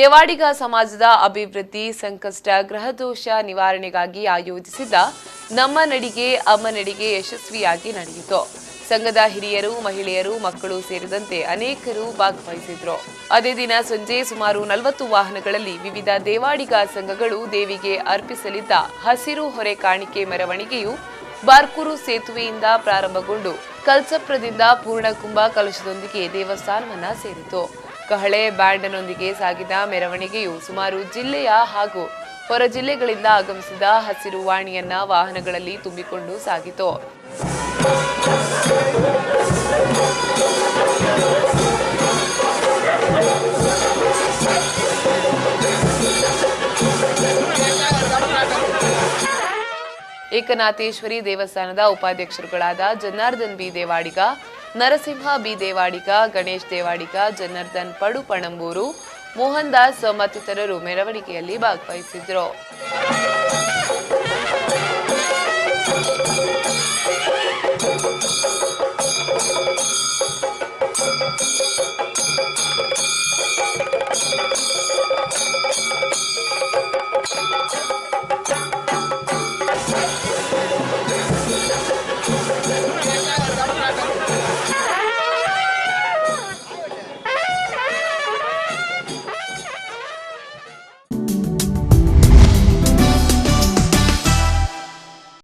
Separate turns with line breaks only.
ದೇವಾಡಿಗ ಸಮಾಜದ ಅಭಿವೃದ್ಧಿ ಸಂಕಷ್ಟ ಗ್ರಹದೋಷ ನಿವಾರಣೆಗಾಗಿ ಆಯೋಜಿಸಿದ್ದ ನಮ್ಮ ನಡಿಗೆ ಅಮ್ಮ ನಡಿಗೆ ಯಶಸ್ವಿಯಾಗಿ ನಡೆಯಿತು. ಸಂಘದ ಹಿರಿಯರು, ಮಹಿಳೆಯರು, ಮಕ್ಕಳು ಸೇರಿದಂತೆ ಅನೇಕರು ಭಾಗವಹಿಸಿದ್ರು. ಅದೇ ದಿನ ಸಂಜೆ ಸುಮಾರು 40 ವಾಹನಗಳಲ್ಲಿ ವಿವಿಧ ದೇವಾಡಿಗ ಸಂಘಗಳು ದೇವಿಗೆ ಅರ್ಪಿಸಲಿದ್ದ ಹಸಿರು ಹೊರೆ ಕಾಣಿಕೆ ಮೆರವಣಿಗೆಯು ಬಾರ್ಕೂರು ಸೇತುವೆಯಿಂದ ಪ್ರಾರಂಭಗೊಂಡು ಕಲ್ಸಪ್ರದಿಂದ ಪೂರ್ಣಕುಂಭ ಕಲಶದೊಂದಿಗೆ ದೇವಸ್ಥಾನವನ್ನ ಸೇರಿತು. ಕಹಳೆ ಬ್ಯಾಂಡ್ನೊಂದಿಗೆ ಸಾಗಿದ ಮೆರವಣಿಗೆಯು ಸುಮಾರು ಜಿಲ್ಲೆಯ ಹಾಗೂ ಹೊರ ಜಿಲ್ಲೆಗಳಿಂದ ಆಗಮಿಸಿದ ಹಸಿರು ವಾಣಿಯನ್ನ ವಾಹನಗಳಲ್ಲಿ ತುಂಬಿಕೊಂಡು ಸಾಗಿತು. ಏಕನಾಥೇಶ್ವರಿ ದೇವಸ್ಥಾನದ ಉಪಾಧ್ಯಕ್ಷರುಗಳಾದ ಜನಾರ್ದನ್ ಬಿ ದೇವಾಡಿಗ, ನರಸಿಂಹ ಬಿ ದೇವಾಡಿಗ, ಗಣೇಶ್ ದೇವಾಡಿಗ, ಜನಾರ್ದನ್ ಪಡು ಪಣಂಬೂರು, ಮೋಹನ್ ದಾಸ್ ಮತ್ತಿತರರು ಮೆರವಣಿಗೆಯಲ್ಲಿ ಭಾಗವಹಿಸಿದ್ರು.